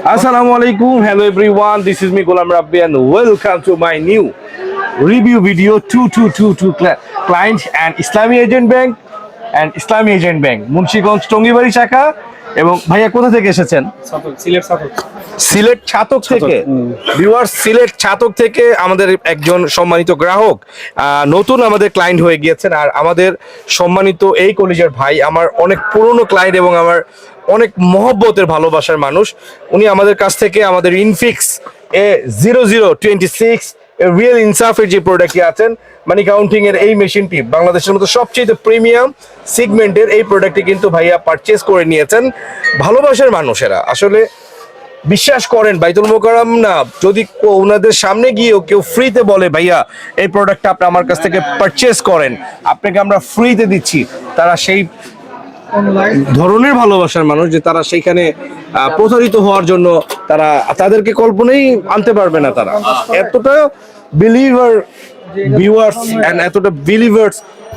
Assalamualaikum, hello everyone. This is me Golam Rabbi and welcome to my new review video 2222 clients and Islami Agent Bank Munshiganj Tongibari শাখা। এবং ভাইয়া কোথা থেকে এসেছেন? সিলেট ছাতক থেকে। ভিউয়ার্স, সিলেট ছাতক থেকে আমাদের একজন সম্মানিত গ্রাহক নতুন আমাদের ক্লায়েন্ট হয়ে গিয়েছেন। আর আমাদের সম্মানিত এই কলেজের ভাই আমার অনেক পুরনো ক্লায়েন্ট এবং আমার অনেক মহব্বতের ভালোবাসার মানুষ। উনি আমাদের কাছ থেকে আমাদের ইনফিক্স A0026 রিয়েল ইনসাফের যে প্রোডাক্টটি আছেন মানি কাউন্টিং এর এই মেশিনটি বাংলাদেশের মতো সবচেয়ে প্রিমিয়াম সেগমেন্টের এই প্রোডাক্টটি কিন্তু ভাইয়া পারচেজ করে নিয়েছেন। ভালোবাসার মানুষেরা আসলে বিশ্বাস করেন বাইতুল মোকাররম না, যদি ওনাদের সামনে গিয়েও কেউ ফ্রিতে বলে ভাইয়া এই প্রোডাক্টটা আপনি আমার কাছ থেকে পারচেজ করেন, আপনাকে আমরা ফ্রিতে দিচ্ছি, তারা সেই ধরনের ভালোবাসার মানুষ যে তারা সেইখানে প্রতারিত হওয়ার জন্য তাদেরকে কল্পনাই আনতে পারবে না। তারা এতটা বিলিভার ভিউয়ার্স এন্ড এতটা বিলিভার্স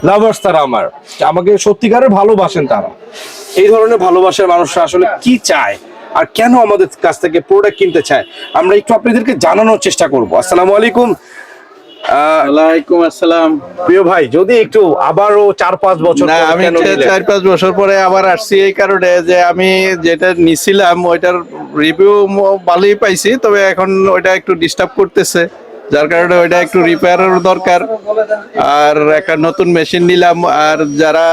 লাভার্স তারা আমাকে সত্যিকারের ভালোবাসেন। তারা এই ধরনের ভালোবাসার মানুষরা আসলে কি চায় আর কেন আমাদের কাছ থেকে প্রোডাক্ট কিনতে চায় আমরা একটু আপনাদেরকে জানানোর চেষ্টা করব। আসসালামু আলাইকুম। ওয়ালাইকুম আসসালাম। প্রিয় ভাই, যদি একটু আবারও 4-5 বছর আমি 4-5 বছর পরে আবার আসছি এই কারণে যে আমি যেটা নিছিলাম ওইটার রিভিউ ভালোই পাইছি, তবে এখন ওইটা একটু ডিস্টার্ব করতেছে, যার কারণে ওইটা একটু রিপেয়ারের দরকার। আর একটা নতুন মেশিন নিলাম। আর যারা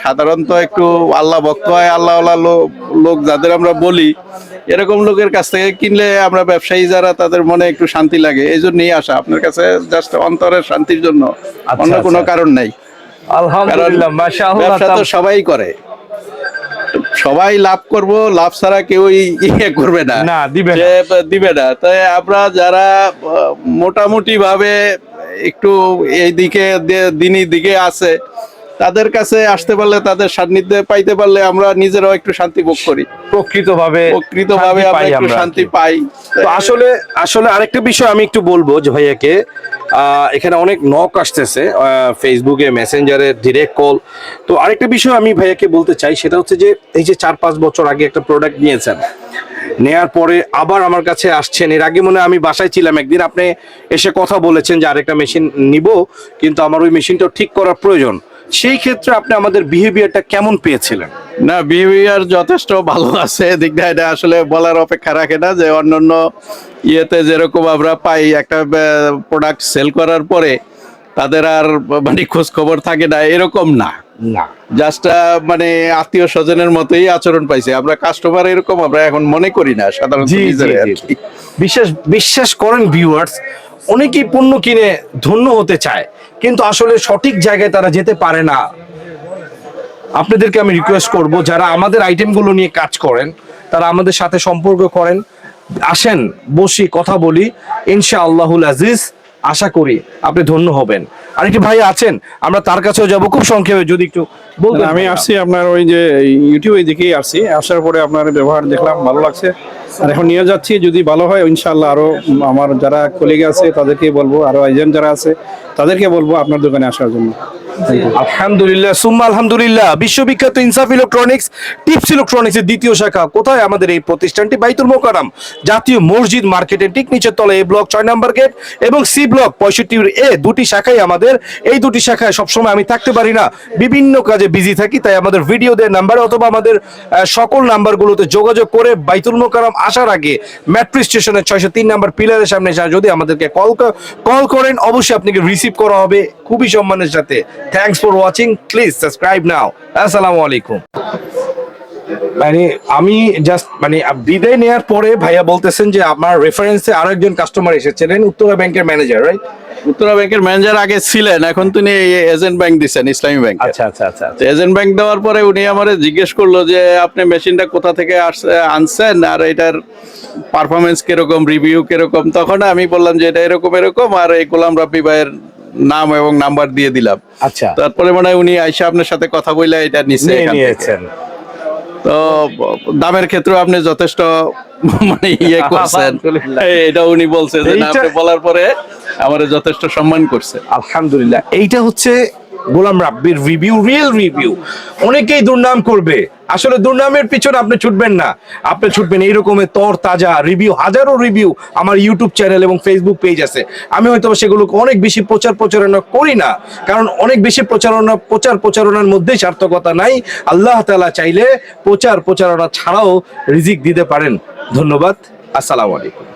সাধারণত একটু আল্লাহ ভক্ত হয়, আল্লাহওয়ালা লোক যাদের আমরা বলি, এরকম লোকের কাছ থেকে কিনলে আমরা ব্যবসায়ী যারা তাদের মনে একটু শান্তি লাগে, এই জন্যই আসা আপনার কাছে, জাস্ট অন্তরের শান্তির জন্য, অন্য কোনো কারণ নাই। আলহামদুলিল্লাহ, মাশাআল্লাহ। ব্যবসা তো সবাই করে, সবাই লাভ করব, লাভ ছাড়া কেউই করবে না, দিবে না। তাই আমরা যারা মোটামুটি ভাবে একটু এই দিকে দিনই দিকে আছে, তাদের কাছে আসতে পারলে, তাদের সান্নিধ্যে পাইতে পারলে আমরা নিজেরাও একটু শান্তি ভোগ করি, প্রকৃতভাবে আমরা একটু শান্তি পাই। তো আসলে আরেকটা বিষয় আমি একটু বলবো যে ভাইয়াকে, এখানে অনেক নক আসতেছে ফেসবুকে, মেসেঞ্জারে, ডিরেক্ট কল। তো আরেকটা বিষয় আমি ভাইয়াকে বলতে চাই, সেটা হচ্ছে যে এই যে 4-5 বছর আগে একটা প্রোডাক্ট নিয়েছেন, নেয়ার পরে আবার আমার কাছে আসছেন। এর আগে মনে আমি বাসায় ছিলাম একদিন, আপনি এসে কথা বলেছেন যে আরেকটা মেশিন নিব, কিন্তু আমার ওই মেশিনটা ঠিক করার প্রয়োজন। সেই ক্ষেত্রে আপনি আমাদের বিহেভিয়ারটা কেমন পেয়েছিলেন? না, বিহেভিয়ার যথেষ্ট ভালো আছে, এদিক দিয়ে এটা আসলে বলার অপেক্ষা রাখে না যে অন্যান্য ইয়েতে যেরকম আমরা পাই একটা প্রোডাক্ট সেল করার পরে তাদের আর মানে খোঁজ খবর থাকে না, এরকম না। জাস্ট মানে আত্মীয় স্বজনের মতোই আচরণ পাইছে। আমরা কাস্টমার এরকম আমরা এখন মনে করি না সাধারণত। বিশ্বাস করেন ভিউয়ার্স, অনেকেই পণ্য কিনে ধন্য হতে চায় কিন্তু আসলে সঠিক জায়গায় তারা যেতে পারে না। আপনাদেরকে আমি রিকোয়েস্ট করব, যারা আমাদের আইটেমগুলো নিয়ে কাজ করেন তারা আমাদের সাথে সম্পর্ক করেন, আসেন, বসি, কথা বলি, ইনশাআল্লাহুল আজিজ আশা করি আপনি ধন্য হবেন। আরেকটি ভাই আছেন, আমরা তার কাছেও যাব খুব সংক্ষেপে, যদি একটু বলতেন। আমি আসছি আপনার ওই যে ইউটিউবে দেখেই আসছি, আসার পরে আপনার ব্যবহার দেখলাম, ভালো লাগছে। আর এখন নিয়ে যাচ্ছি, যদি ভালো হয় ইনশাআল্লাহ আরো আমার যারা কলিগ আছে তাদেরকে বলবো, আরো এজেন্ট যারা আছে তাদেরকে বলবো আপনার দোকানে আসার জন্য। আলহামদুলিল্লাহ, সুম্মা আলহামদুলিল্লাহ। বিশ্ববিখ্যাত ইনসাফ ইলেকট্রনিক্স, টিপস ইলেকট্রনিক্সের দ্বিতীয় শাখা। কোথায় আমাদের এই প্রতিষ্ঠানটি? বাইতুল মোকাররম জাতীয় মসজিদ মার্কেটের ঠিক নিচের তলে এ ব্লক 6 নম্বর গেট এবং সি ব্লক 65A, দুটি শাখায় আমাদের। এই দুটি শাখায় সবসময় আমি থাকতে পারি না, বিভিন্ন কাজে বিজি থাকি, তাই আমাদের ভিডিও দেওয়ার নাম্বার অথবা আমাদের সকল নাম্বারগুলোতে যোগাযোগ করে বাইতুল মোকাররম আসার আগে মেট্রো স্টেশনের 603 নম্বর পিলারের সামনে যদি আমাদেরকে কল করেন, অবশ্যই আপনাকে রিসিভ করা হবে খুবই সম্মানের সাথে। Thanks for watching. Please subscribe now. Assalamu alaikum. মানে আমি জাস্ট বিদায় নেওয়ার পরে ভাইয়া বলতেছেন যে আমার রেফারেন্সে আরেকজন কাস্টমার এসেছিলেন, উত্তরা ব্যাংকের ম্যানেজার, রাইট? উত্তরা ব্যাংকের ম্যানেজার আগে ছিলেন, এখন তিনি এজেন্ট ব্যাংক দিচ্ছেন, ইসলামী ব্যাংক। আচ্ছা। এজেন্ট ব্যাংক দেওয়ার পরে উনি আমারে জিজ্ঞেস করলো যে আপনি মেশিনটা কোথা থেকে আনছেন আর এটার পারফরমেন্স কিরকম, রিভিউ কিরকম। তখন আমি বললাম যে এটা এরকম, আর এই গোলাম রাব্বি ভাইয়ের নাম এবং নাম্বার দিয়ে দিলাম। আচ্ছা, তারপরে মানে উনি আইসা আপনার সাথে কথা বলে এটা নিয়েছেন। তো দামের ক্ষেত্রে আপনি যথেষ্ট মানে ইয়ে করছেন, এটা উনি বলছে যে আপনি বলার পরে আমার যথেষ্ট সম্মান করছে। আলহামদুলিল্লাহ। এইটা হচ্ছে গোলাম রাব্বির রিভিউ, রিয়েল রিভিউ। অনেকেই দুর্নাম করবে, আসলে দুর্নামের পিছনে আপনি ছুটবেন না, আপনি ছুটবেন এইরকমের তর তাজা রিভিউ। হাজারো রিভিউ আমার ইউটিউব চ্যানেল এবং ফেসবুক পেজ আছে, আমি হয়তো সেগুলোকে অনেক বেশি প্রচারণা করি না, কারণ অনেক বেশি প্রচারণার মধ্যেই সার্থকতা নাই। আল্লাহ তাআলা চাইলে প্রচারণা ছাড়াও রিজিক দিতে পারেন। ধন্যবাদ, আসসালামু আলাইকুম।